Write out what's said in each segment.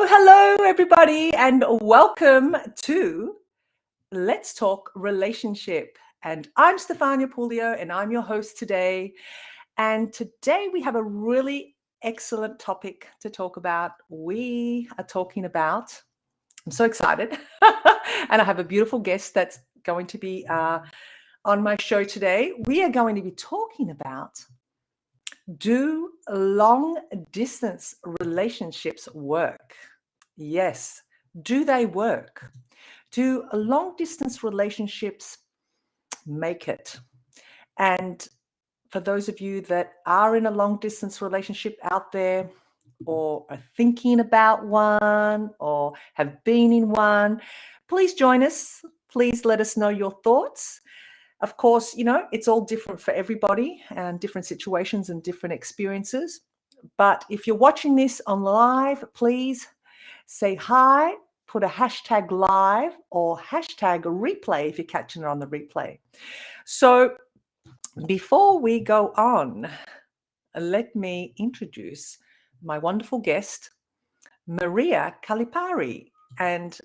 Hello, everybody, and welcome to Let's Talk Relationship. And I'm Stefania Pulio, and I'm your host today. And today we have a really excellent topic to talk about. We are talking about, I'm so excited, and I have a beautiful guest that's going to be on my show today. We are going to be talking about, do long distance relationships work? Yes. Do they work? Do long distance relationships make it? And for those of you that are in a long distance relationship out there, or are thinking about one, or have been in one, please join us. Please let us know your thoughts. Of course, it's all different for everybody and different situations and different experiences. But if you're watching this on live, please say hi, put a hashtag live or hashtag replay if you're catching it on the replay. So before we go on, let me introduce my wonderful guest, Maria Capilari. And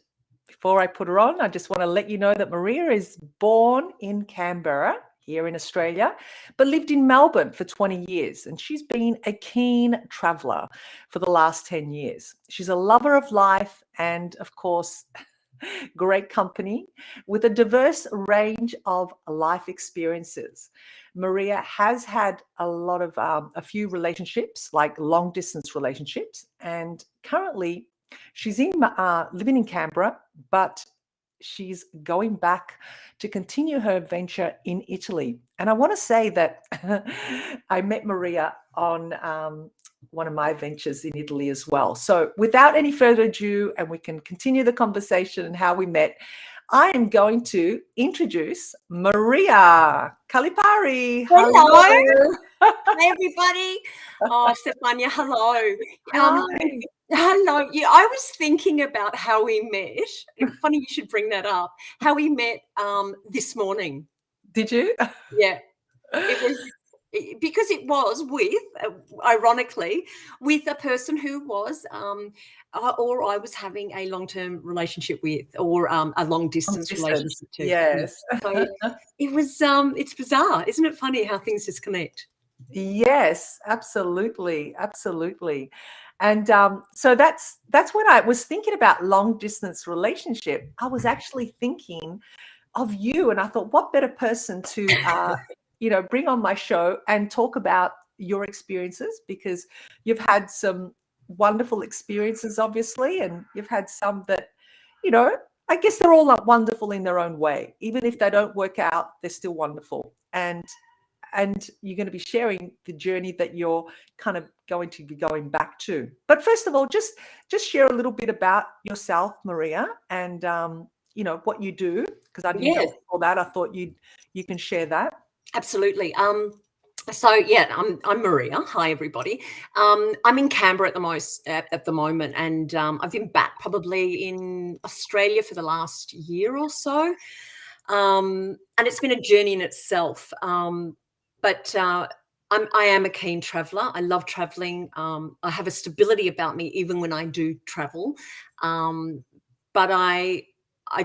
before I put her on, I just want to let you know that Maria is born in Canberra, here in Australia, but lived in Melbourne for 20 years. And she's been a keen traveler for the last 10 years. She's a lover of life and, of course, great company with a diverse range of life experiences. Maria has had a few relationships, like long distance relationships, and currently she's living in Canberra, but she's going back to continue her adventure in Italy. And I want to say that I met Maria on one of my ventures in Italy as well. So without any further ado, and we can continue the conversation and how we met, I am going to introduce Maria Capilari. Hello. Hi, everybody. Oh, Stefania, hello. Hi. Hello. Yeah, I was thinking about how we met. Funny you should bring that up. How we met this morning. Did you? Yeah. It was because it was with, ironically, with a person who was, or I was having a long-term relationship with, or a long-distance relationship too. Yes. So it was, it's bizarre. Isn't it funny how things just connect? Yes, absolutely. Absolutely. And so that's when I was thinking about long distance relationship. I was actually thinking of you, and I thought, what better person to bring on my show and talk about your experiences, because you've had some wonderful experiences, obviously, and you've had some that, I guess they're all wonderful in their own way. Even if they don't work out, they're still wonderful. And you're going to be sharing the journey that you're kind of going to be going back to. But first of all, just share a little bit about yourself, Maria, and what you do, because I didn't know all that. I thought you can share that. Absolutely. So yeah, I'm Maria. Hi, everybody. I'm in Canberra at the moment, and I've been back probably in Australia for the last year or so, and it's been a journey in itself. But I am a keen traveller. I love travelling. I have a stability about me even when I do travel. But I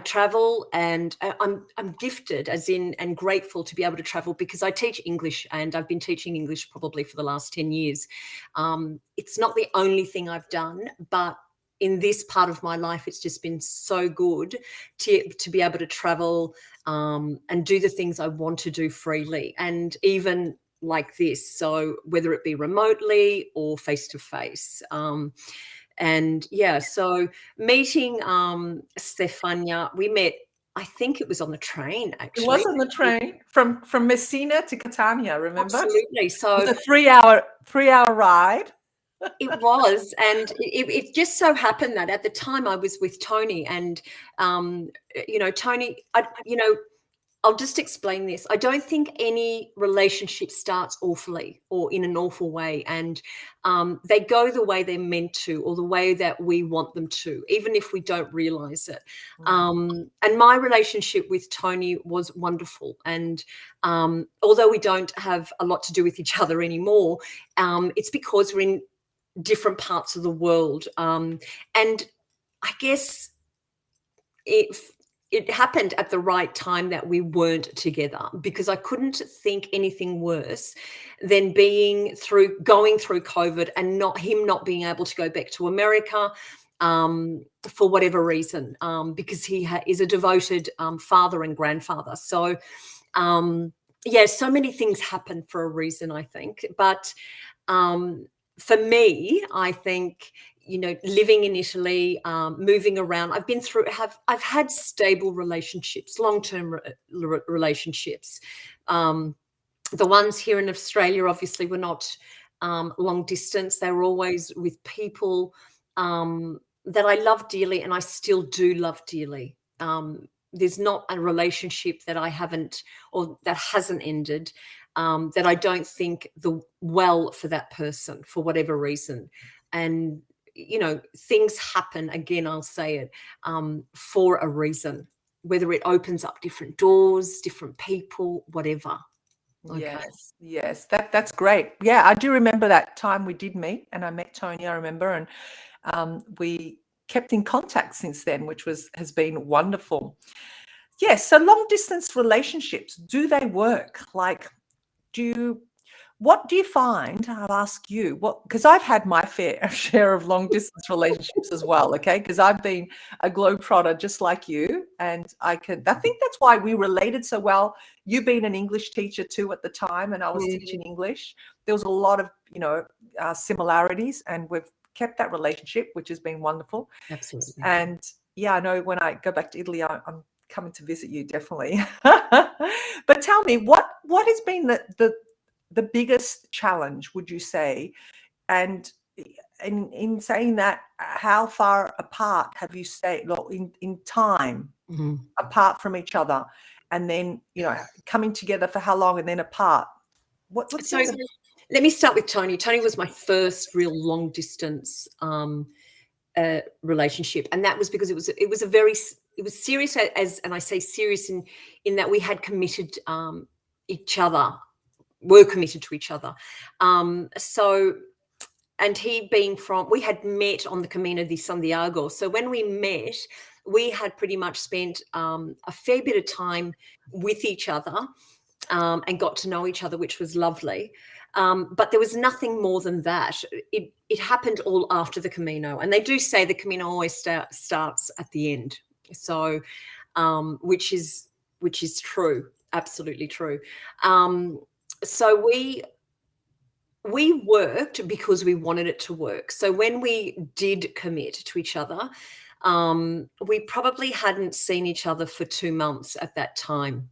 travel, and I'm gifted, as in, and grateful to be able to travel, because I teach English, and I've been teaching English probably for the last 10 years. It's not the only thing I've done, but in this part of my life, it's just been so good to be able to travel and do the things I want to do freely, and even like this. So whether it be remotely or face to face. And yeah, so meeting Stefania, we met, I think it was on the train, actually. It was on the train from Messina to Catania, remember? Absolutely. So it was a 3-hour ride. It was, and it just so happened that at the time I was with Tony, and Tony, I'll just explain this. I don't think any relationship starts awfully or in an awful way, and they go the way they're meant to, or the way that we want them to, even if we don't realize it. And my relationship with Tony was wonderful, and although we don't have a lot to do with each other anymore, it's because we're in different parts of the world, and I guess it happened at the right time that we weren't together, because I couldn't think anything worse than going through COVID and not being able to go back to America for whatever reason, because he is a devoted father and grandfather. So so many things happen for a reason, I think. But for me, I think, living in Italy, moving around, I've had stable relationships, long-term relationships. The ones here in Australia obviously were not long distance. They were always with people that I love dearly, and I still do love dearly. There's not a relationship that I haven't, or that hasn't ended, that I don't think well for that person for whatever reason. And things happen, again, I'll say it, for a reason, whether it opens up different doors, different people, whatever. Okay. Yes, that's great. Yeah, I do remember that time we did meet, and I met Tony, I remember, and we kept in contact since then, which has been wonderful. Yes, so long distance relationships, do they work? Like, what do you find? I'll ask you, because I've had my fair share of long distance relationships as well, okay? Because I've been a globetrotter just like you, and I think that's why we related so well. You being an English teacher too at the time, and I was teaching English. There was a lot of, similarities, and we've kept that relationship, which has been wonderful. Absolutely. And yeah, I know when I go back to Italy, I'm coming to visit you, definitely. But tell me, what has been the biggest challenge, would you say? And in saying that, how far apart have you stayed in time apart from each other, and then coming together for how long, and then apart? So let me start with Tony. Tony was my first real long distance relationship, and that was because it was serious, and I say serious in that we had committed were committed to each other. And he we had met on the Camino de Santiago. So when we met, we had pretty much spent a fair bit of time with each other and got to know each other, which was lovely. But there was nothing more than that. It happened all after the Camino. And they do say the Camino always starts at the end. So, which is true, absolutely true. So we worked because we wanted it to work. So when we did commit to each other, we probably hadn't seen each other for 2 months at that time.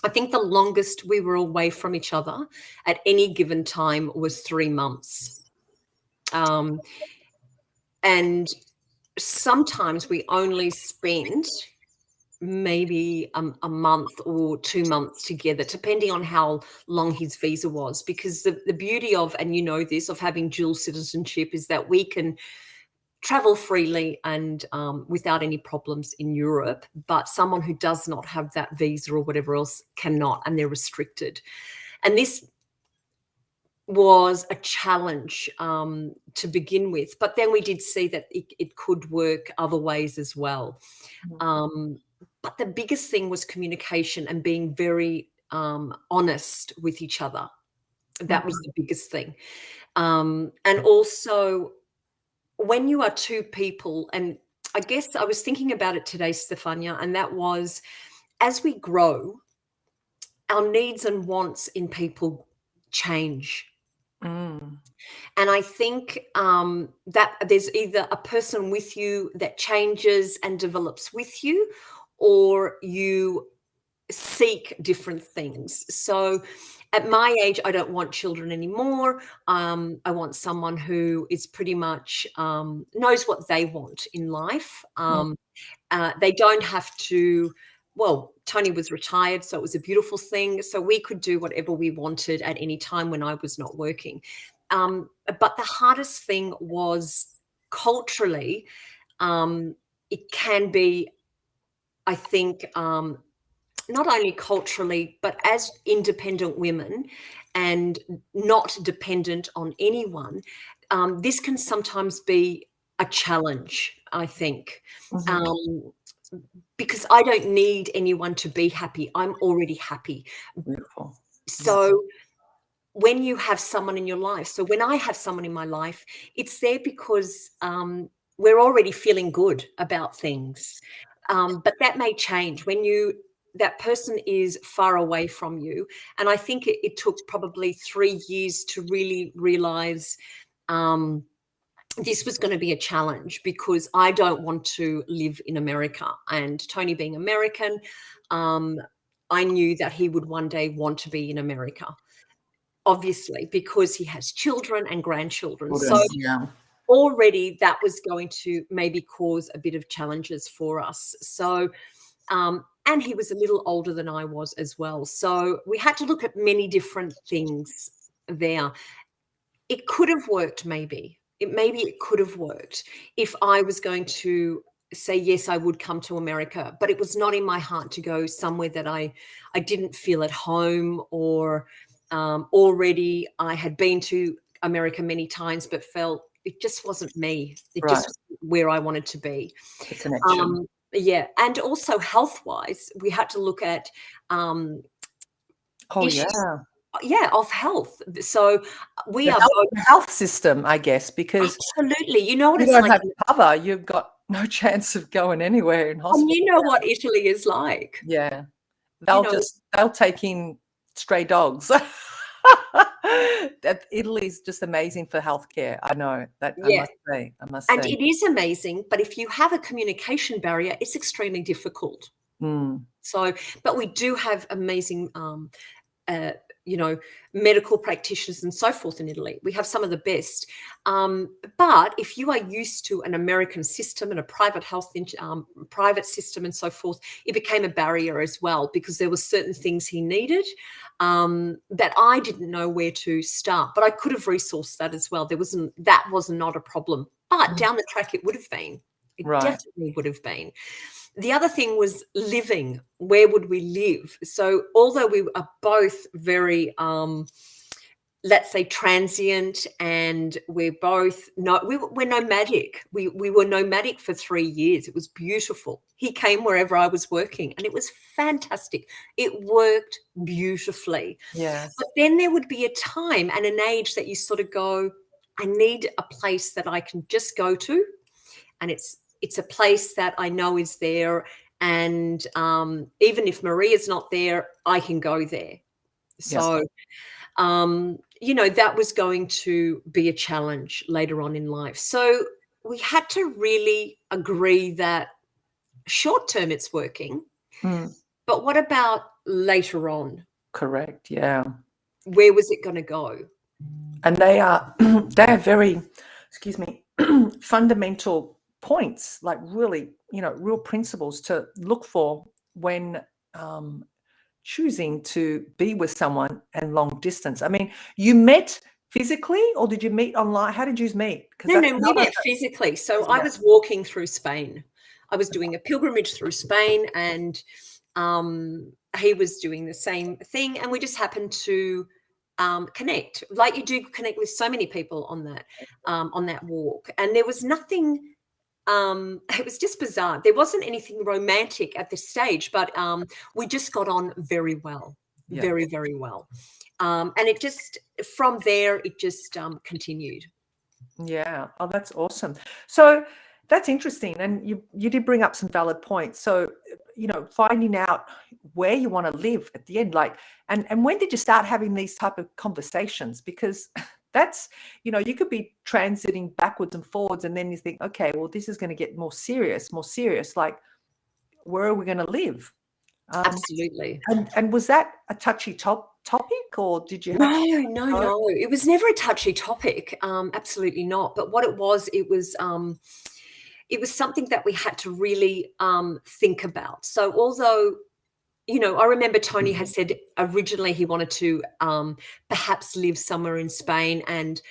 I think the longest we were away from each other at any given time was 3 months. And sometimes we only spent maybe a month or 2 months together, depending on how long his visa was. Because the beauty of, and this, of having dual citizenship is that we can travel freely and without any problems in Europe, but someone who does not have that visa or whatever else cannot, and they're restricted. And this was a challenge to begin with, but then we did see that it could work other ways as well. But the biggest thing was communication and being very honest with each other. That was the biggest thing. And also, when you are two people, and I guess I was thinking about it today, Stefania, and that was, as we grow, our needs and wants in people change. And I think that there's either a person with you that changes and develops with you, or you seek different things. So at my age, I don't want children anymore. I want someone who is pretty much knows what they want in life. They don't have to, well, Tony was retired, so it was a beautiful thing. So we could do whatever we wanted at any time when I was not working. But the hardest thing was culturally, it can be, I think, not only culturally, but as independent women and not dependent on anyone, this can sometimes be a challenge, I think. Because I don't need anyone to be happy. I'm already happy. Beautiful. So when you have someone in your life, so when I have someone in my life, it's there because we're already feeling good about things. But that may change when that person is far away from you. And I think it took probably 3 years to really realize this was going to be a challenge, because I don't want to live in America. And Tony being American, I knew that he would one day want to be in America, obviously, because he has children and grandchildren. So already that was going to maybe cause a bit of challenges for us. So, and he was a little older than I was as well. So we had to look at many different things there. It could have worked, maybe. Maybe it could have worked if I was going to say, yes, I would come to America, but it was not in my heart to go somewhere that I didn't feel at home, or already I had been to America many times, but felt it just wasn't me. It just wasn't where I wanted to be. The connection. Yeah. And also health-wise, we had to look at issues, of health. So we are both the health system, I guess, because absolutely, you know what you it's don't like. have cover, you've got no chance of going anywhere in hospital. And you know what Italy is like. Yeah, they'll take in stray dogs. Italy's just amazing for healthcare. I know that. Yeah. I must say. And it is amazing, but if you have a communication barrier, it's extremely difficult. So, but we do have amazing medical practitioners and so forth in Italy. We have some of the best. But if you are used to an American system and a private health, private system and so forth, it became a barrier as well, because there were certain things he needed that I didn't know where to start. But I could have resourced that as well. That was not a problem. But down the track, it would have been. It definitely would have been. The other thing was living. Where would we live? So although we are both very, let's say, transient, and we're both we're nomadic. We were nomadic for 3 years. It was beautiful. He came wherever I was working, and it was fantastic. It worked beautifully. Yes. But then there would be a time and an age that you sort of go, I need a place that I can just go to, and it's a place that I know is there, and even if Maria's not there, I can go there. So, that was going to be a challenge later on in life. So we had to really agree that short term it's working, but what about later on? Correct. Yeah. Where was it going to go? And they are very, fundamental points, like really, real principles to look for when choosing to be with someone and long distance. I mean, you met physically, or did you meet online? How did you meet? No, we met physically. So I was walking through Spain. I was doing a pilgrimage through Spain, and he was doing the same thing, and we just happened to connect, like you do connect with so many people on that walk. And there was nothing. It was just bizarre. There wasn't anything romantic at this stage, but we just got on very well, very, very well. And it just, from there, it just continued. Yeah. Oh, that's awesome. So that's interesting. And you did bring up some valid points. So, finding out where you want to live at the end, like, and when did you start having these type of conversations? Because that's, you could be transiting backwards and forwards, and then you think, okay, well, this is going to get more serious. Like, where are we going to live? Absolutely. And was that a touchy topic, or did you have? No. It was never a touchy topic. Absolutely not. But what it was something that we had to really think about. So although I remember Tony had said originally he wanted to perhaps live somewhere in Spain and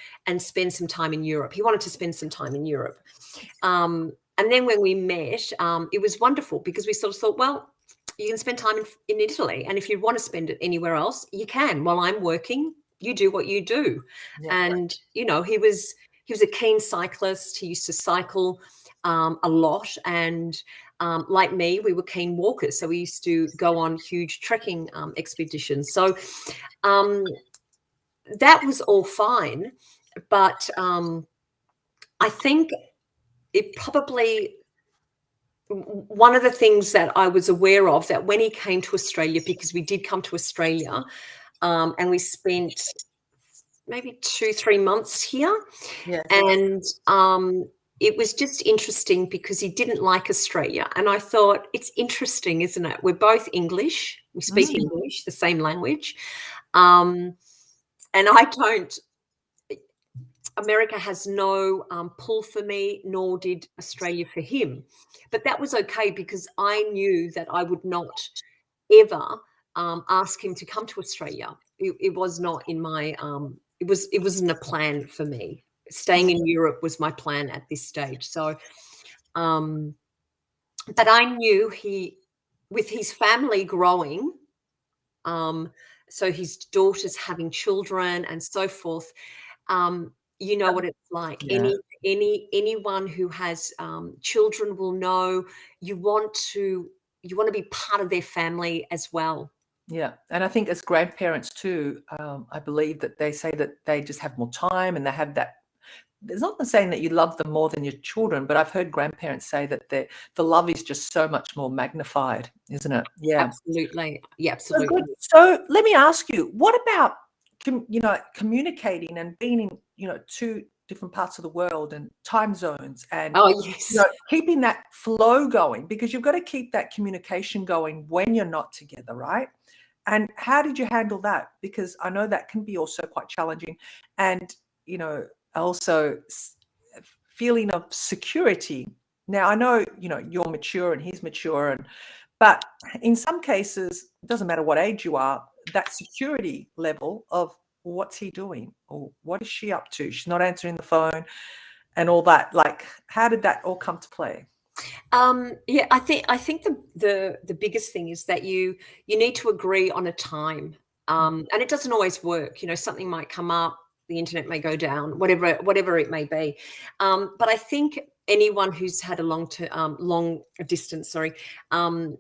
spend some time in Europe. He wanted to spend some time in Europe. And then when we met, it was wonderful because we sort of thought, well, you can spend time in Italy. And if you want to spend it anywhere else, you can. While I'm working, you do what you do. Yeah. And, he was a keen cyclist. He used to cycle a lot. And like me, we were keen walkers. So we used to go on huge trekking expeditions. So that was all fine. But I think it probably, one of the things that I was aware of, that when he came to Australia, because we did come to Australia and we spent maybe 2-3 months here. Yes. And it was just interesting because he didn't like Australia. And I thought, it's interesting, isn't it? We're both English. We speak English, the same language. And I don't, America has no pull for me, nor did Australia for him. But that was okay because I knew that I would not ever ask him to come to Australia. It was not in my, it wasn't a plan for me. Staying in Europe was my plan at this stage. So, but I knew with his family growing, so his daughters having children and so forth, you know what it's like. Yeah. Anyone who has children will know you want to be part of their family as well. Yeah. And I think as grandparents too, I believe that they say that they just have more time and they have that. It's not saying that you love them more than your children, but I've heard grandparents say that the love is just so much more magnified, isn't it? Yeah. Absolutely. Yeah, So absolutely. good. So let me ask you, what about communicating and being in two different parts of the world and time zones and Oh, yes. keeping that flow going, because you've got to keep that communication going when you're not together, right? And how did you handle that? Because I know that can be also quite challenging, and also feeling of security. Now I know you're mature and he's mature, but in some cases, it doesn't matter what age you are, that security level of what's he doing or what is she up to? She's not answering the phone and all that. Like, how did that all come to play? Yeah, I think the biggest thing is that you need to agree on a time. And it doesn't always work. Something might come up, the internet may go down, whatever it may be. But I think anyone who's had a long distance,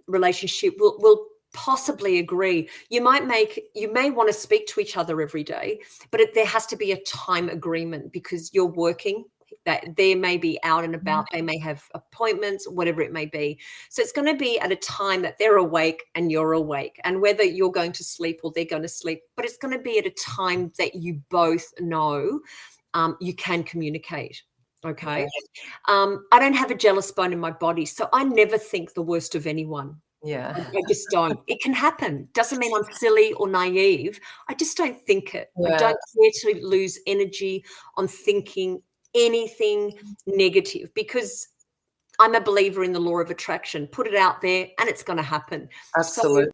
relationship will possibly agree. You may want to speak to each other every day, but there has to be a time agreement because you're working. That they may be out and about, they may have appointments, whatever it may be. So it's going to be at a time that they're awake and you're awake, and whether you're going to sleep or they're going to sleep, but it's going to be at a time that you both know you can communicate. Okay. I don't have a jealous bone in my body, so I never think the worst of anyone. Yeah. I just don't. It can happen. Doesn't mean I'm silly or naive. I just don't think it. Yeah. I don't care to lose energy on thinking anything negative because I'm a believer in the law of attraction. Put it out there and it's going to happen. Absolutely.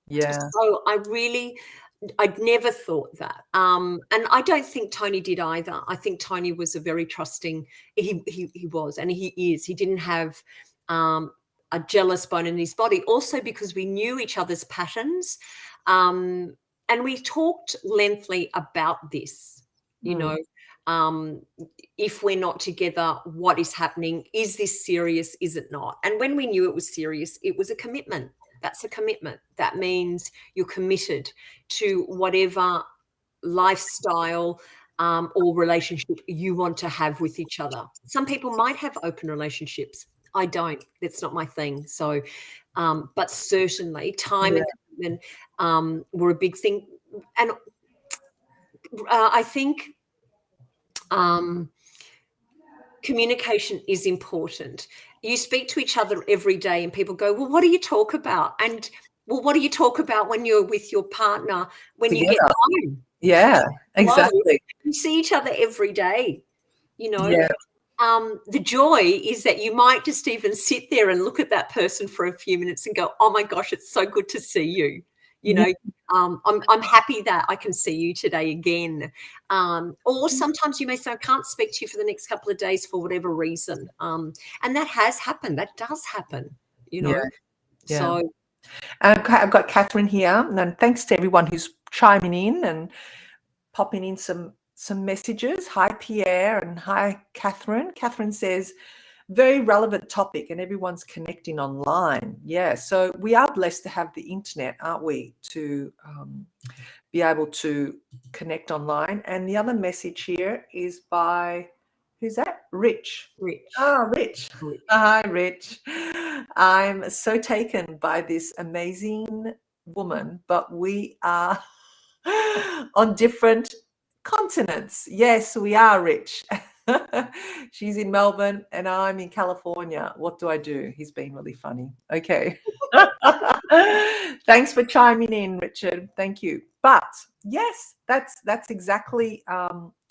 So I'd never thought that. And I don't think Tony did either. I think Tony was a very trusting, he was, and he is. He didn't have a jealous bone in his body, also because we knew each other's patterns. And we talked lengthily about this, if we're not together, what is happening? Is this serious? Is it not? And when we knew it was serious, it was a commitment. That's a commitment. That means you're committed to whatever lifestyle or relationship you want to have with each other. Some people might have open relationships. I don't. That's not my thing. So, but certainly time and commitment were a big thing. And I think communication is important. You speak to each other every day and people go, well, what do you talk about? And well, what do you talk about when you're with your partner when you get home? Yeah, exactly. You see each other every day, Yeah. the joy is that you might just even sit there and look at that person for a few minutes and go, oh my gosh, it's so good to see you. You know, I'm happy that I can see you today again. Or sometimes you may say, I can't speak to you for the next couple of days for whatever reason. And that has happened. That does happen, you know. Yeah. So I've got Catherine here, and thanks to everyone who's chiming in and popping in some messages. Hi, Pierre, and hi, Catherine. Catherine says, very relevant topic, and everyone's connecting online. Yeah, so we are blessed to have the internet, aren't we, to be able to connect online. And the other message here is by, who's that? Rich. Rich. Rich. Hi, Rich. I'm so taken by this amazing woman, but we are on different continents. Yes, we are, Rich. She's in Melbourne and I'm in California. What do I do? He's been really funny. Okay. Thanks for chiming in, Richard. Thank you. But yes, that's exactly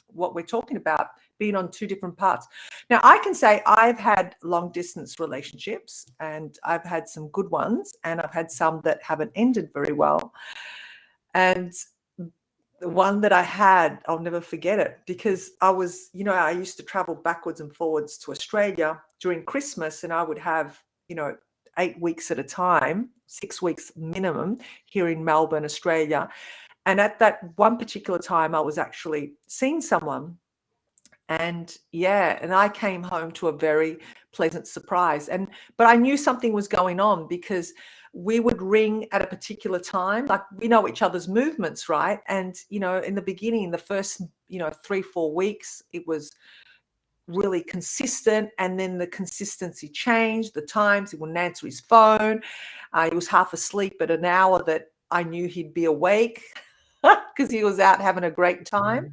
what we're talking about, being on two different parts. Now, I can say I've had long distance relationships and I've had some good ones and I've had some that haven't ended very well. And the one that I had, I'll never forget it because I was, I used to travel backwards and forwards to Australia during Christmas and I would have, 8 weeks at a time, 6 weeks minimum here in Melbourne, Australia. And at that one particular time, I was actually seeing someone. And and I came home to a very pleasant surprise. But I knew something was going on because we would ring at a particular time, like we know each other's movements, right? And, in the beginning, the first, 3-4 weeks, it was really consistent. And then the consistency changed, the times he wouldn't answer his phone. He was half asleep at an hour that I knew he'd be awake because he was out having a great time.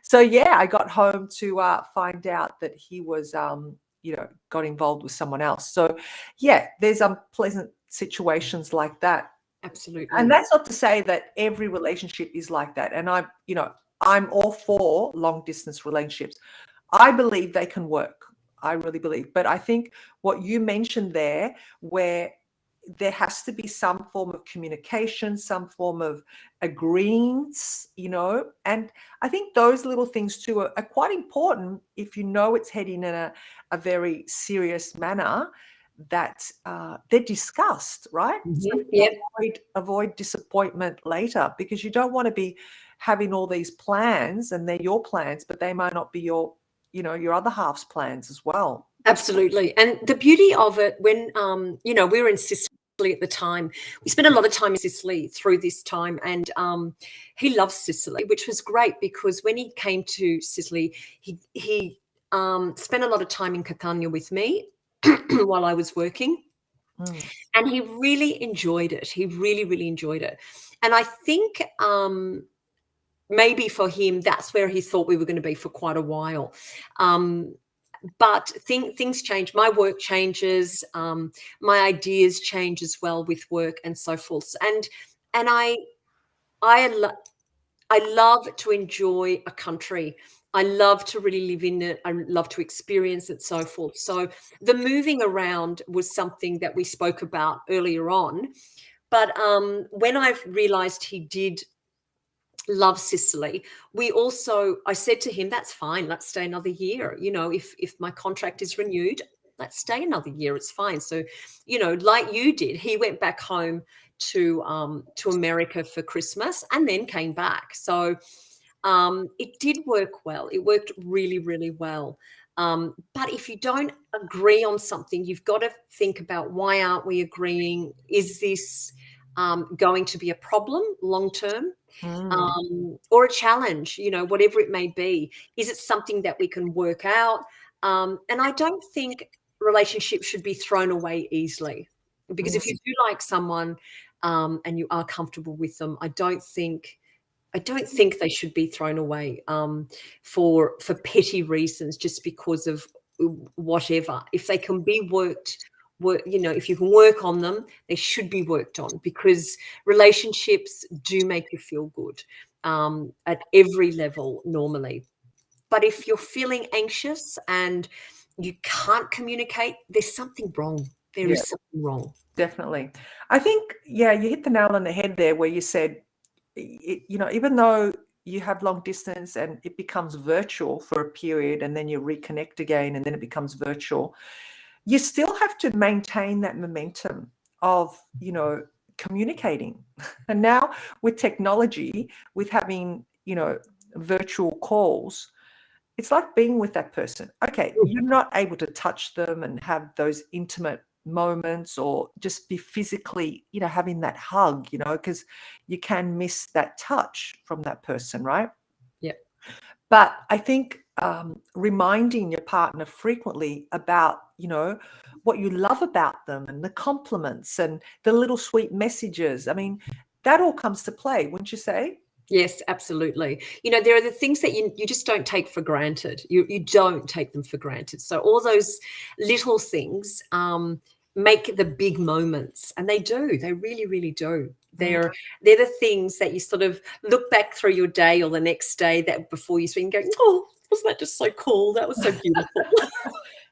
So, I got home to find out that he was, got involved with someone else. So, there's unpleasant situations like that. absolutely. And that's not to say that every relationship is like that. And I'm all for long distance relationships. I believe they can work. I really believe. But I think what you mentioned there, where there has to be some form of communication, some form of agreements, and I think those little things too are quite important if you know it's heading in a very serious manner, that they're discussed, right? So avoid disappointment later, because you don't want to be having all these plans and they're your plans, but they might not be your other half's plans as well. Absolutely. And the beauty of it, when, we were in Sicily at the time, we spent a lot of time in Sicily through this time. And he loves Sicily, which was great because when he came to Sicily, he spent a lot of time in Catania with me while I was working. And he really enjoyed it. He really, really enjoyed it. And I think maybe for him, that's where he thought we were going to be for quite a while. But things change. My work changes. My ideas change as well with work and so forth. And I love to enjoy a country. I love to really live in it. I love to experience it, so forth. So the moving around was something that we spoke about earlier on. But when I realized he did love Sicily, I said to him, that's fine, let's stay another year. If my contract is renewed, let's stay another year, it's fine. So, like you did, he went back home to America for Christmas and then came back. So it did work well. It worked really, really well. But if you don't agree on something, you've got to think about, why aren't we agreeing? Is this going to be a problem long term? Or a challenge, whatever it may be? Is it something that we can work out? And I don't think relationships should be thrown away easily, because if you do like someone and you are comfortable with them, I don't think they should be thrown away for petty reasons, just because of whatever. If they can be if you can work on them, they should be worked on, because relationships do make you feel good at every level normally. But if you're feeling anxious and you can't communicate, there's something wrong. There is something wrong. Definitely. I think, you hit the nail on the head there where you said, even though you have long distance and it becomes virtual for a period and then you reconnect again and then it becomes virtual, you still have to maintain that momentum of, communicating. And now with technology, with having, virtual calls, it's like being with that person. Okay, you're not able to touch them and have those intimate moments or just be physically, having that hug, because you can miss that touch from that person, right? Yeah. But I think reminding your partner frequently about, what you love about them and the compliments and the little sweet messages. I mean, that all comes to play, wouldn't you say? Yes, absolutely. There are the things that you just don't take for granted. You don't take them for granted. So all those little things make the big moments, and they do. They really, really do. They're the things that you sort of look back through your day or the next day that before you swing, going, oh, wasn't that just so cool? That was so beautiful.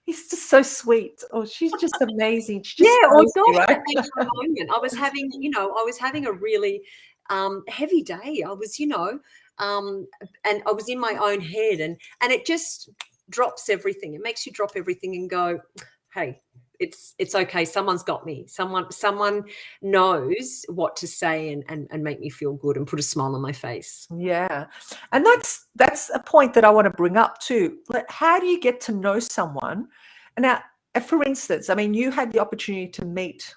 He's just so sweet. Oh, she's just amazing. She just Yeah, or knows me, gosh, that right? made for a moment. I was having a really heavy day. I was, and I was in my own head, and it just drops everything. It makes you drop everything and go, hey, it's okay. Someone's got me. Someone knows what to say and make me feel good and put a smile on my face. Yeah. And that's a point that I want to bring up too. Like, how do you get to know someone? And now, for instance, I mean, you had the opportunity to meet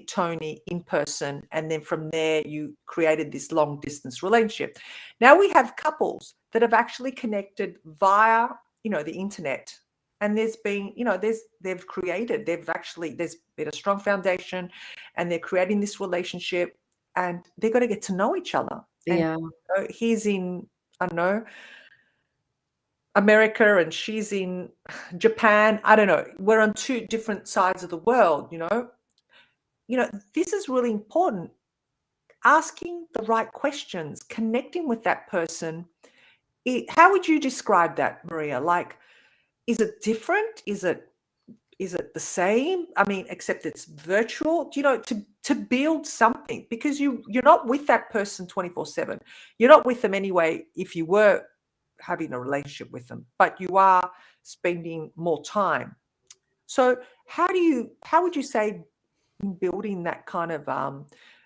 Tony in person, and then from there you created this long distance relationship. Now we have couples that have actually connected via, the internet. And there's been, there's been a strong foundation, and they're creating this relationship, and they're going to get to know each other. And Yeah. he's in, I don't know, America, and she's in Japan. I don't know. We're on two different sides of the world, this is really important. Asking the right questions, connecting with that person. How would you describe that, Maria? Like, is it different? Is it the same? I mean, except it's virtual. To build something, because you're not with that person 24/7. You're not with them anyway if you were having a relationship with them, but you are spending more time. So how would you say building that kind of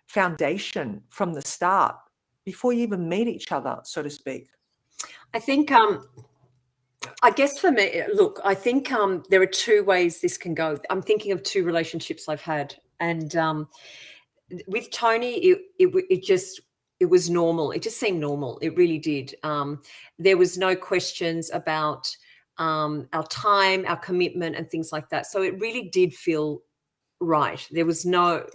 foundation from the start before you even meet each other, so to speak? I think I guess for me, look, I think there are two ways this can go. I'm thinking of two relationships I've had, and with Tony, it was normal. It just seemed normal. It really did. There was no questions about our time, our commitment, and things like that. So it really did feel right. There was no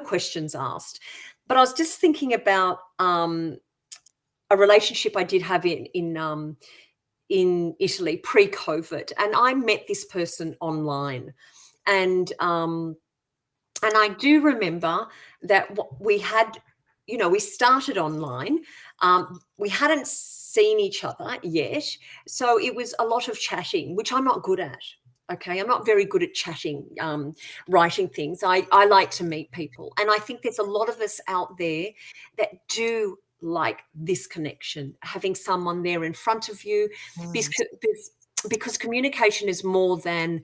questions asked. But I was just thinking about a relationship I did have in Italy pre-COVID, and I met this person online, and I do remember that we had, we started online. We hadn't seen each other yet, so it was a lot of chatting, which I'm not good at. Okay, I'm not very good at chatting, writing things. I like to meet people, and I think there's a lot of us out there that do like this connection, having someone there in front of you, because communication is more than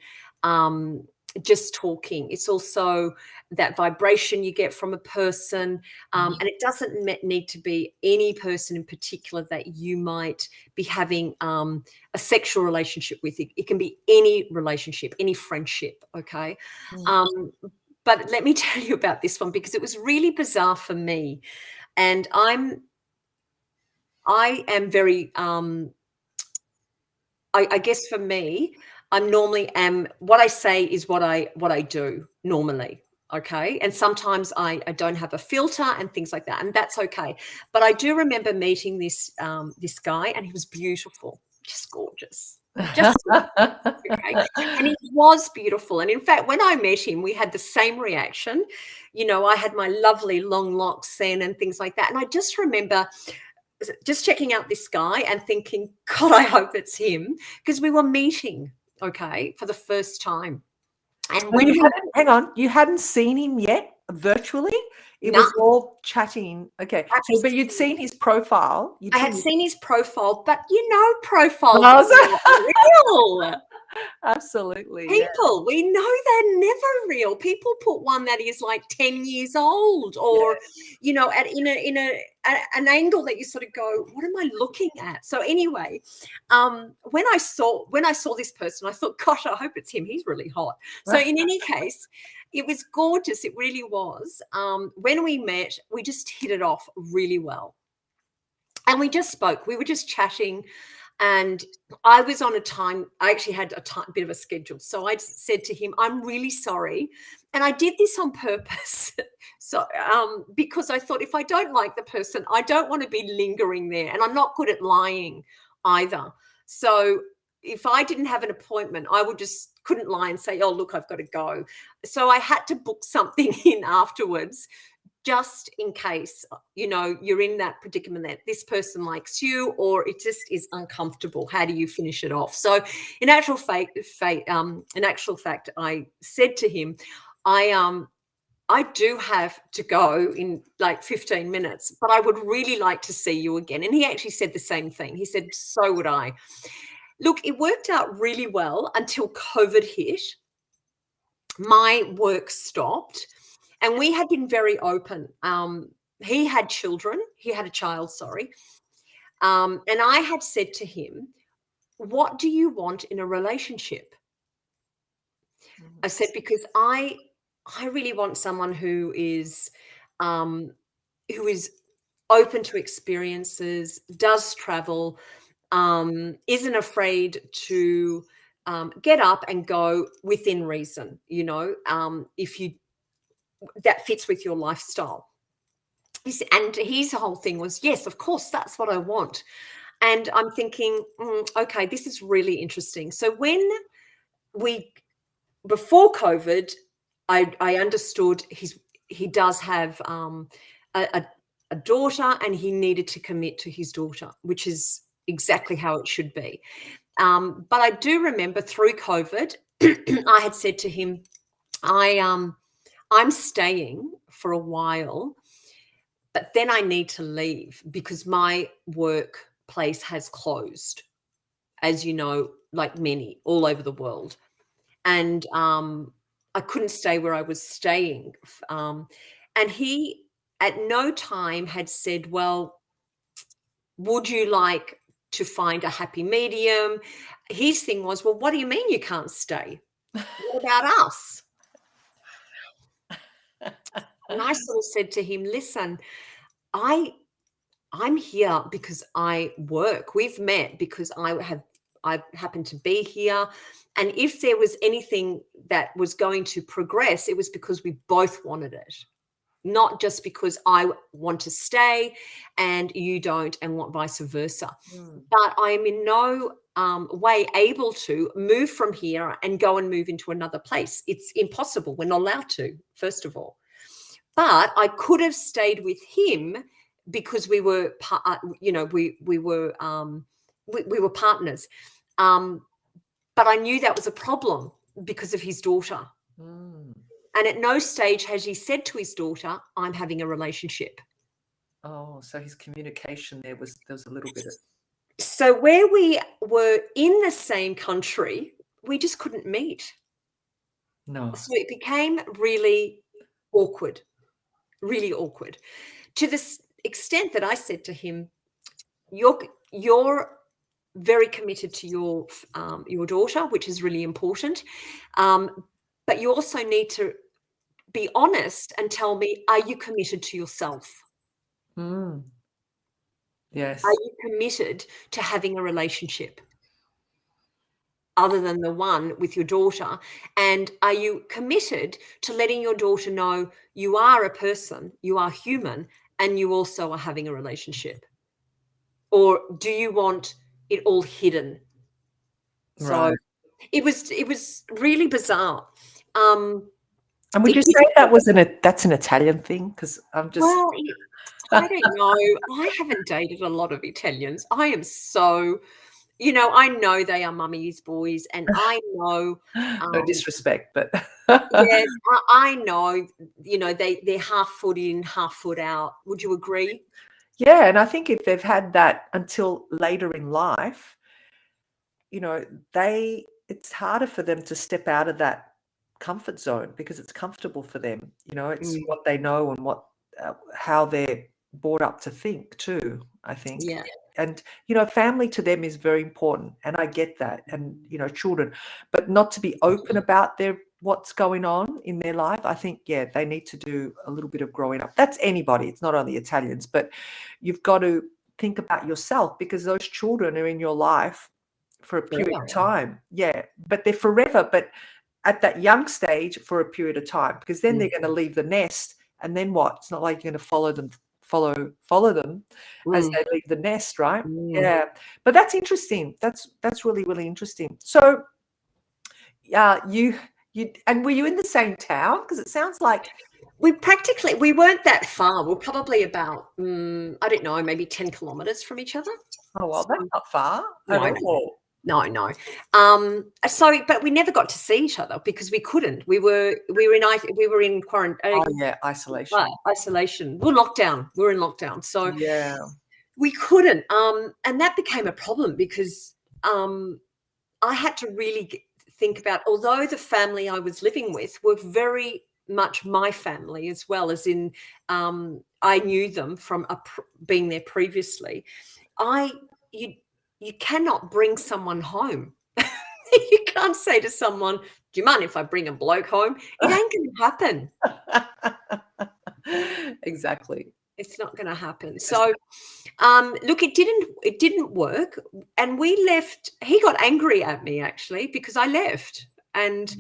just talking. It's also that vibration you get from a person, and it doesn't need to be any person in particular that you might be having a sexual relationship with. It can be any relationship, any friendship. Okay. But let me tell you about this one, because it was really bizarre for me, and I am very I guess for me, I'm normally what I say is what I do normally. Okay. And sometimes I don't have a filter and things like that. And that's okay. But I do remember meeting this guy, and he was beautiful, just gorgeous. Just okay. And he was beautiful. And in fact, when I met him, we had the same reaction. I had my lovely long locks then and things like that. And I just remember just checking out this guy and thinking, God, I hope it's him, because we were meeting, okay, for the first time. And when hang on, you hadn't seen him yet virtually? It was all chatting. Okay. So, but you'd seen his profile. I had seen his profile, but profiles are not real. Absolutely. People, we know they're never real. People put one that is like 10 years old, or in an angle that you sort of go, what am I looking at? So anyway, when I saw this person, I thought, gosh, I hope it's him. He's really hot. So in any case, it was gorgeous. It really was. When we met, we just hit it off really well. And we just spoke. We were just chatting. And I was on a time, I actually had a bit of a schedule. So I said to him, I'm really sorry. And I did this on purpose. So because I thought, if I don't like the person, I don't want to be lingering there. And I'm not good at lying either. So if I didn't have an appointment, I couldn't lie and say, oh, look, I've got to go. So I had to book something in afterwards, just in case, you're in that predicament that this person likes you, or it just is uncomfortable. How do you finish it off? So in actual fact, I said to him, I do have to go in like 15 minutes, but I would really like to see you again. And he actually said the same thing. He said, so would I. Look, it worked out really well until COVID hit. My work stopped. And we had been very open. He had children. He had a child, sorry. And I had said to him, what do you want in a relationship? I said, because I really want someone who is open to experiences, does travel, isn't afraid to get up and go within reason, if you that fits with your lifestyle. And his whole thing was, yes, of course, that's what I want. And I'm thinking, okay, this is really interesting. So before COVID, I understood he does have a daughter, and he needed to commit to his daughter, which is exactly how it should be. But I do remember through COVID, I had said to him, I'm staying for a while, but then I need to leave because my workplace has closed, as you know, like many all over the world. And I couldn't stay where I was staying. And he at no time had said, well, would you like to find a happy medium? His thing was, well, what do you mean you can't stay? What about us? And I sort of said to him, listen, I'm here because I work. We've met because I happen to be here. And if there was anything that was going to progress, it was because we both wanted it, not just because I want to stay and you don't, and what vice versa. But I am in no way able to move from here and go and move into another place. It's impossible. We're not allowed to, first of all. But I could have stayed with him because we were, we were partners. But I knew that was a problem because of his daughter. And at no stage has he said to his daughter, I'm having a relationship. Oh, so his communication there was a little bit of... So where we were in the same country, we just couldn't meet. No. So it became really awkward, to the extent that I said to him, you're very committed to your daughter, which is really important. But you also need to be honest and tell me, are you committed to yourself? Yes. Are you committed to having a relationship other than the one with your daughter? And are you committed to letting your daughter know you are a person, you are human, and you also are having a relationship? Or do you want it all hidden? Right. So it was really bizarre. And would you say that's an Italian thing? Because I'm just Well, I don't know. I haven't dated a lot of Italians. I am so, I know they are mummy's boys, and I know, no disrespect, but yes, I know, they're half foot in, half foot out. Would you agree? yeah, and I think if they've had that until later in life, it's harder for them to step out of that comfort zone because it's comfortable for them. It's Mm, what they know and how they're brought up to think too, I think. yeah. And, family to them is very important. And I get that. And, children, but not to be open about what's going on in their life. I think, yeah, they need to do a little bit of growing up. That's anybody. It's not only Italians, but you've got to think about yourself because those children are in your life for a period of time. Yeah, but they're forever. But at that young stage for a period of time, because then they're going to leave the nest, and then what? It's not like you're going to follow them as they leave the nest, right? Yeah, but that's interesting. That's really, really interesting. So, you and were you in the same town? Because it sounds like We weren't that far. We're probably about, I don't know, maybe 10 kilometers from each other. oh well, that's not far at No, all. no. But we never got to see each other because we couldn't. We were in quarantine. Oh yeah, isolation. Isolation. We were in lockdown. So Yeah, we couldn't. And that became a problem because I had to really think about, although the family I was living with were very much my family as well, as in I knew them from being there previously. You cannot bring someone home. You can't say to someone, "Do you mind if I bring a bloke home?" It ain't going to happen. exactly. It's not going to happen. So, look, it didn't work, and we left. He got angry at me actually because I left, and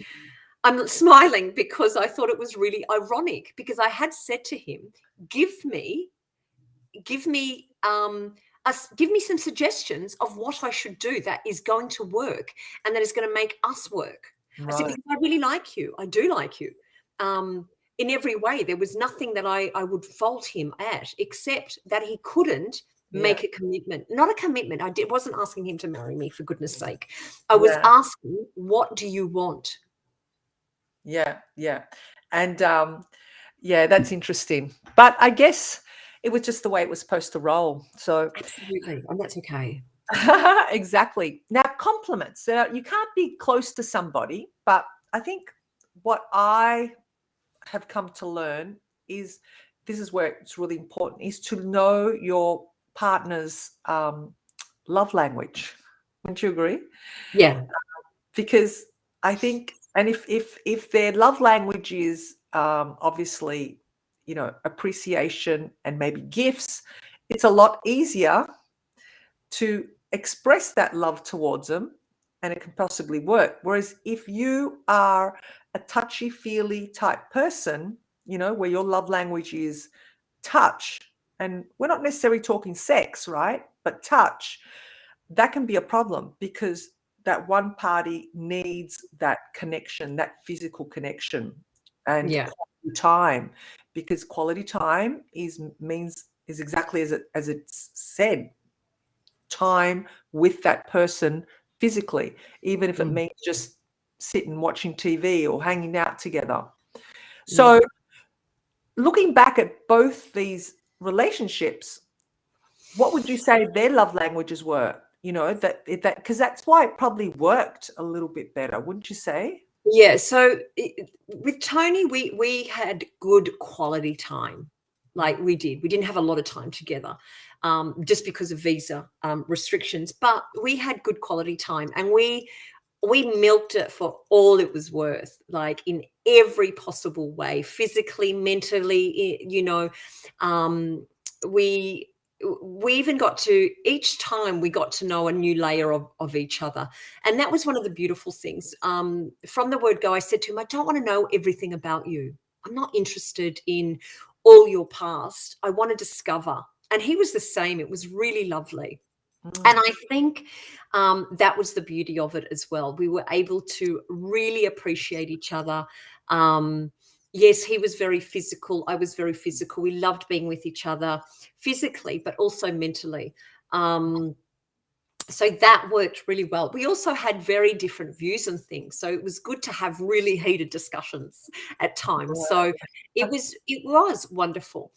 I'm smiling because I thought it was really ironic because I had said to him, give me some suggestions of what I should do that is going to work and that is going to make us work. I said, Right. because I really like you. I do like you. In every way, there was nothing that I would fault him at, except that he couldn't make a commitment. Not a commitment. Wasn't asking him to marry me, for goodness sake. I was asking, what do you want? Yeah. And yeah, that's interesting. But I guess it was just the way it was supposed to roll. So Absolutely. And that's okay. exactly. Now, compliments. You can't be close to somebody, but I think what I have come to learn is this is where it's really important is to know your partner's love language. Wouldn't you agree? Yeah. Because I think, and if their love language is obviously, appreciation and maybe gifts, it's a lot easier to express that love towards them, and it can possibly work. Whereas if you are a touchy-feely type person, where your love language is touch, and we're not necessarily talking sex, right? But touch, that can be a problem because that one party needs that connection, that physical connection and quality time, because quality time is exactly as it's said, time with that person physically, even if it means just sitting watching TV or hanging out together. So looking back at both these relationships, what would you say their love languages were? That because that's why it probably worked a little bit better, wouldn't you say? Yeah. So with Tony, we had good quality time. Like we did. We didn't have a lot of time together just because of visa restrictions, but we had good quality time, and we milked it for all it was worth, like in every possible way, physically, mentally, we even got to, each time we got to know a new layer of each other. And that was one of the beautiful things. From the word go, I said to him, I don't want to know everything about you. I'm not interested in all your past. I want to discover. And he was the same. It was really lovely. And I think that was the beauty of it as well. We were able to really appreciate each other. Yes, he was very physical. I was very physical. We loved being with each other physically, but also mentally. So that worked really well. We also had very different views on things, so it was good to have really heated discussions at times. So it was wonderful,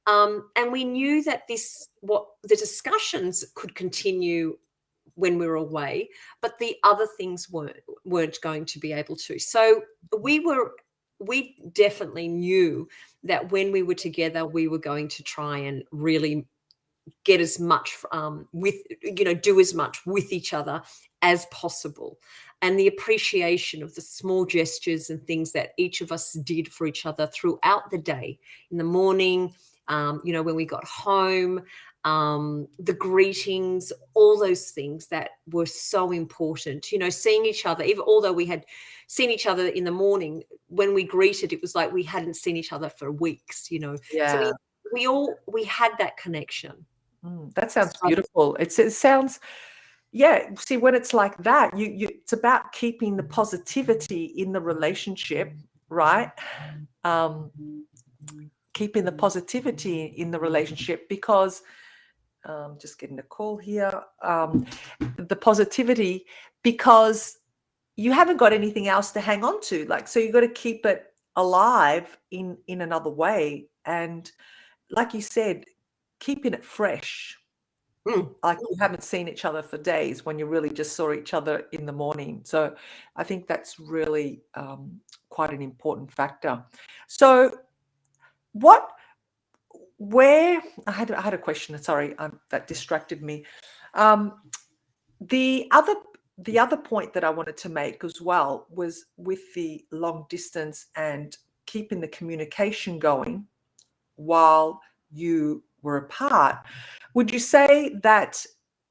and we knew that what the discussions could continue when we were away, but the other things weren't going to be able to. So we definitely knew that when we were together, we were going to try and really get as much do as much with each other as possible, and the appreciation of the small gestures and things that each of us did for each other throughout the day, in the morning, when we got home, the greetings, all those things that were so important, seeing each other, even although we had seen each other in the morning, when we greeted, it was like we hadn't seen each other for weeks, so we had that connection. That sounds beautiful. It sounds, yeah. See, when it's like that, it's about keeping the positivity in the relationship, right? Keeping the positivity in the relationship, because just getting a call here. The positivity, because you haven't got anything else to hang on to. Like, so you got to keep it alive in another way, and like you said, keeping it fresh. Like you haven't seen each other for days when you really just saw each other in the morning. So I think that's really quite an important factor. So where I had a question. Sorry, that distracted me. The other point that I wanted to make as well was with the long distance and keeping the communication going while you were apart. Would you say that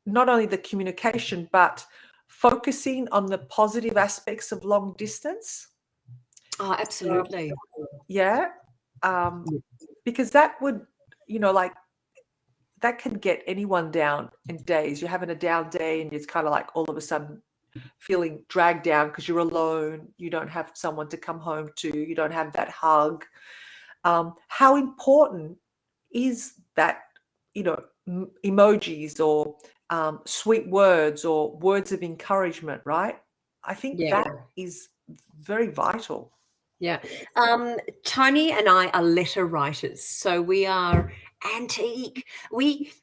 not only the communication, but focusing on the positive aspects of long distance? Oh, absolutely. Yeah. Because that would, like, that can get anyone down in days. You're having a down day and it's kind of like all of a sudden feeling dragged down because you're alone. You don't have someone to come home to. You don't have that hug. How important is that, emojis or sweet words or words of encouragement, right? I think Yeah. that is very vital. Yeah. Tony and I are letter writers, so we are antique.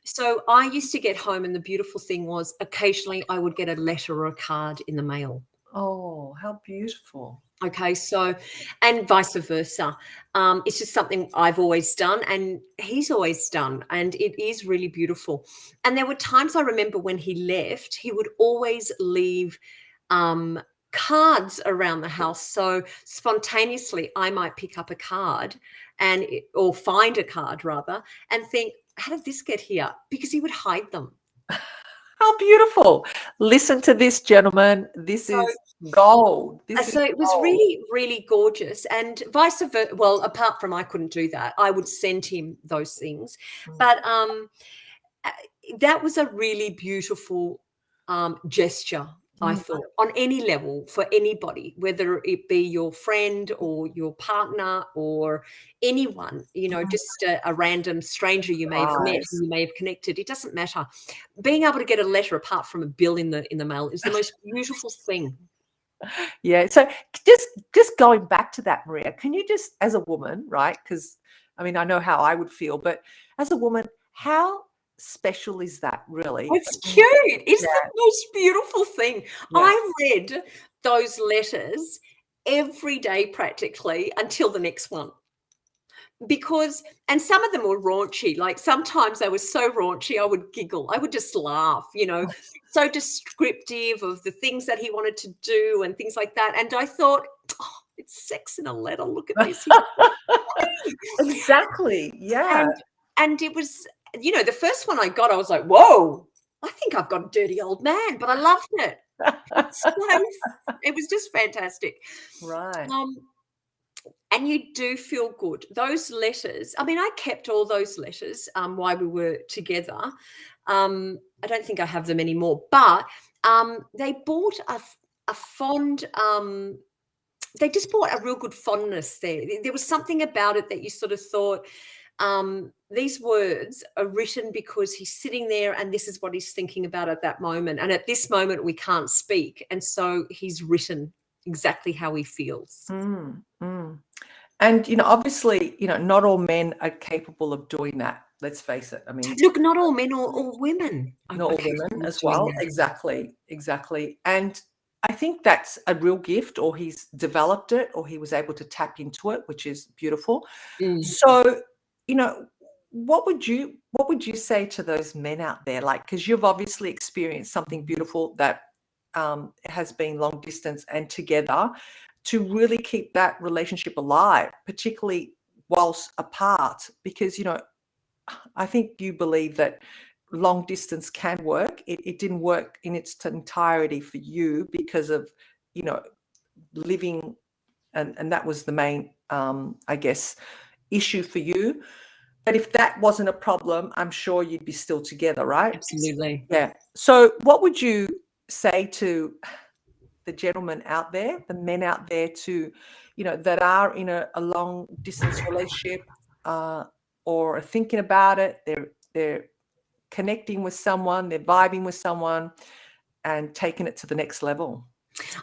So I used to get home, and the beautiful thing was occasionally I would get a letter or a card in the mail. Oh, how beautiful. Okay, so, and vice versa. It's just something I've always done, and he's always done, and it is really beautiful. And there were times I remember when he left, he would always leave cards around the house. So spontaneously, I might pick up a card or find a card rather, and think, how did this get here? Because he would hide them. How beautiful. Listen to this, gentlemen. This is gold. So it was really, really gorgeous, and vice versa. Well, apart from I couldn't do that, I would send him those things. But that was a really beautiful gesture, I thought, on any level for anybody, whether it be your friend or your partner or anyone, just a random stranger you may have met, who you may have connected. It doesn't matter. Being able to get a letter apart from a bill in the mail is the most beautiful thing. Yeah. So just going back to that, Maria, can you just, as a woman, right? Because I mean, I know how I would feel, but as a woman, how special is that really? It's cute. It's the most beautiful thing. Yeah. I read those letters every day practically until the next one. And some of them were raunchy. Like sometimes they were so raunchy, I would giggle. I would just laugh, so descriptive of the things that he wanted to do and things like that. And I thought, oh, it's sex in a letter. Look at this. Exactly. Yeah. And it was, the first one I got, I was like, whoa, I think I've got a dirty old man, but I loved it. It was just fantastic. Right. And you do feel good. Those letters, I mean, I kept all those letters while we were together. I don't think I have them anymore, but they brought a fond they just brought a real good fondness there. There was something about it that you sort of thought, these words are written because he's sitting there and this is what he's thinking about at that moment. And at this moment, we can't speak. And so he's written exactly how he feels. Mm, mm. And, obviously, not all men are capable of doing that. Let's face it. I mean, Look, not all men or women are not all capable women of as doing well. that. Exactly. And I think that's a real gift, or he's developed it, or he was able to tap into it, which is beautiful. Mm. So, what would you say to those men out there? Like, because you've obviously experienced something beautiful that has been long distance and together, to really keep that relationship alive, particularly whilst apart, because I think you believe that long distance can work. It didn't work in its entirety for you because of living, and that was the main I guess issue for you. But if that wasn't a problem, I'm sure you'd be still together, right? Absolutely. Yeah. So what would you say to the gentlemen out there, the men out there, to that are in a long distance relationship, or are thinking about it, they're connecting with someone, they're vibing with someone, and taking it to the next level?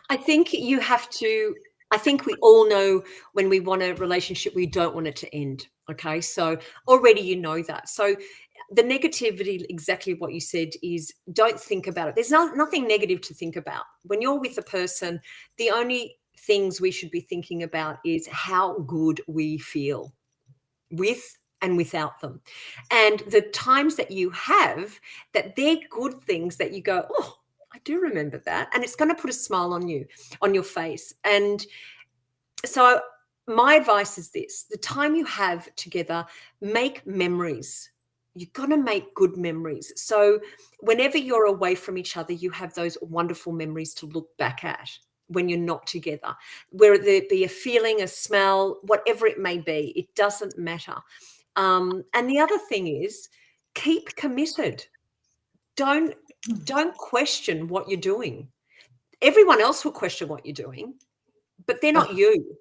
I think you have to, I think we all know when we want a relationship, we don't want it to end. Okay. So already you know that. So the negativity, exactly what you said, is don't think about it. There's nothing negative to think about. When you're with a person, the only things we should be thinking about is how good we feel with and without them. And the times that you have that they're good things that you go, oh, I do remember that. And it's going to put a smile on you, on your face. And so my advice is this: the time you have together, make memories. You've got to make good memories. So whenever you're away from each other, you have those wonderful memories to look back at when you're not together, where there be a feeling, a smell, whatever it may be, it doesn't matter. And the other thing is, keep committed. Don't question what you're doing. Everyone else will question what you're doing, but they're not you.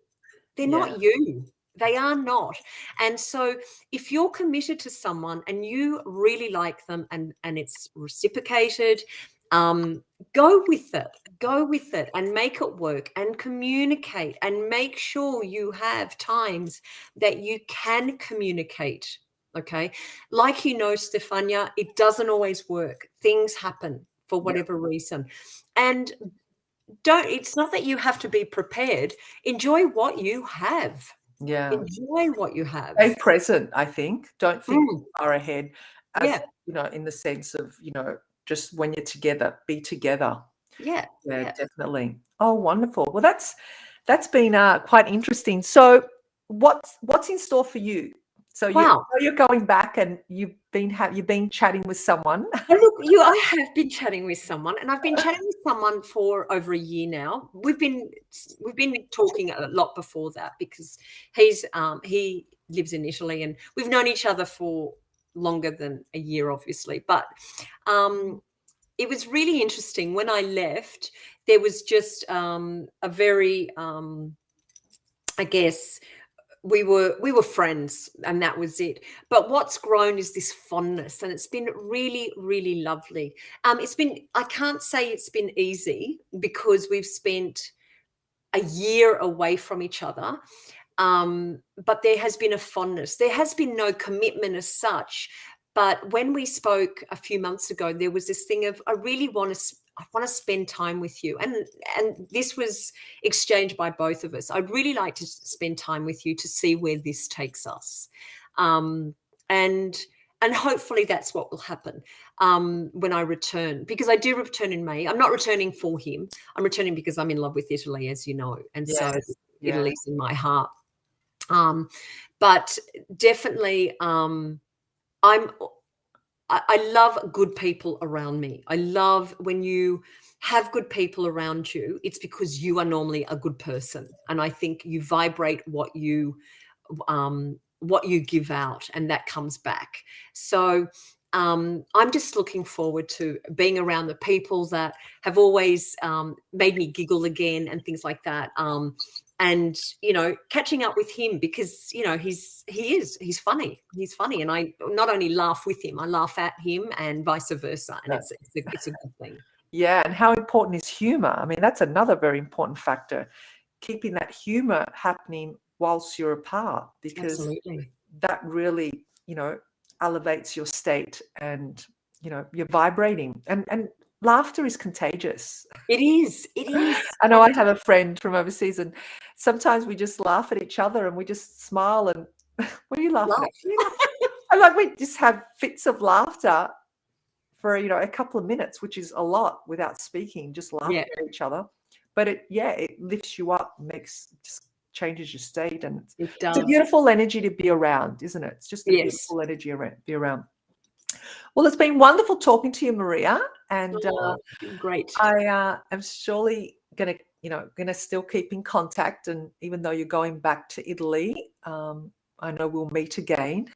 They're Yeah. not you. They are not. And so if you're committed to someone and you really like them and it's reciprocated, go with it. Go with it and make it work and communicate and make sure you have times that you can communicate. Okay. Like, Stefania, it doesn't always work. Things happen for whatever reason. And it's not that you have to be prepared. Enjoy what you have. Yeah. Enjoy what you have. Stay present, I think. Don't think Mm, far ahead, as yeah, in the sense of, just when you're together, be together. yeah, Yeah, yeah. definitely. Oh, wonderful. Well, that's been quite interesting. So what's in store for you? So Wow. you're going back, and you've been chatting with someone. Well, look, I have been chatting with someone, and I've been chatting with someone for over a year now. We've been talking a lot before that because he lives in Italy, and we've known each other for longer than a year, obviously. But it was really interesting. When I left, there was just a very, I guess, we were friends, and that was it. But what's grown is this fondness, and it's been really, really lovely. I can't say it's been easy because we've spent a year away from each other. But there has been a fondness. There has been no commitment as such. But when we spoke a few months ago, there was this thing of, I want to spend time with you. And this was exchanged by both of us. I'd really like to spend time with you to see where this takes us. And hopefully that's what will happen when I return, because I do return in May. I'm not returning for him. I'm returning because I'm in love with Italy, as you know. And so Yeah. Italy's in my heart. But definitely, I love good people around me. I love when you have good people around you. It's because you are normally a good person, and I think you vibrate what you give out, and that comes back. So I'm just looking forward to being around the people that have always made me giggle again and things like that. and catching up with him, because he's funny. He's funny, and I not only laugh with him, I laugh at him, and vice versa, and it's a good thing. Yeah, and how important is humor? I mean, that's another very important factor, keeping that humor happening whilst you're apart, because Absolutely. that really, elevates your state, and, you're vibrating, and laughter is contagious. It is. It is. I know I have a friend from overseas, and sometimes we just laugh at each other and we just smile and what are you laughing at? What are you laughing at? And like we just have fits of laughter for a couple of minutes, which is a lot without speaking, just laughing at each other. But it lifts you up, just changes your state, and it's a beautiful energy to be around, isn't it? It's just a beautiful energy to be around. Well, it's been wonderful talking to you, Maria, and great. I am surely gonna still keep in contact, and even though you're going back to Italy, I know we'll meet again.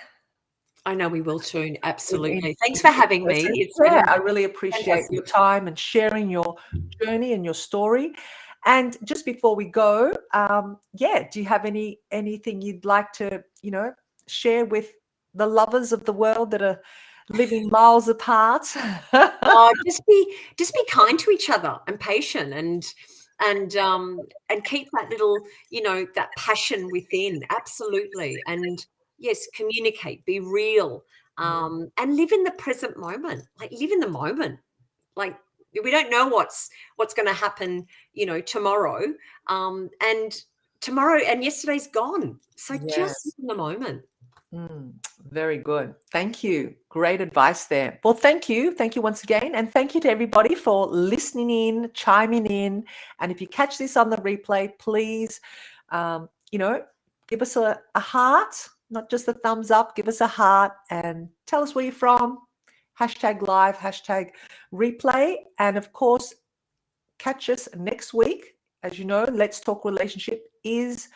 I know we will soon. Absolutely. Thanks for having me. It's I really appreciate your time and sharing your journey and your story. And just before we go, do you have anything you'd like to, share with the lovers of the world that are living miles apart? Just be kind to each other, and patient, and keep that little, that passion within. Absolutely. And yes, communicate, be real, and live in the present moment. Like, live in the moment. Like, we don't know what's going to happen, tomorrow. And tomorrow and yesterday's gone. So just live in the moment. Very good. Thank you. Great advice there. Well, thank you. Thank you once again. And thank you to everybody for listening in, chiming in. And if you catch this on the replay, please, give us a heart, not just a thumbs up. Give us a heart and tell us where you're from. #live, #replay. And of course, catch us next week. As you know, Let's Talk Relationship is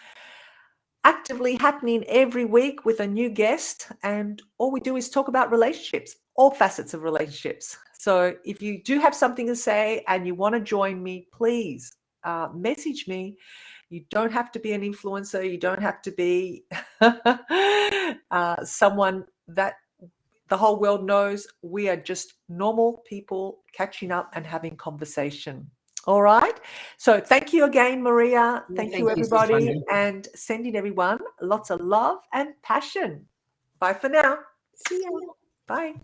actively happening every week with a new guest, and all we do is talk about relationships, all facets of relationships. So if you do have something to say and you want to join me, please message me. You don't have to be an influencer. You don't have to be someone that the whole world knows. We are just normal people catching up and having conversation. All right. So thank you again, Maria. Thank you, everybody. And sending everyone lots of love and passion. Bye for now. See ya. Bye.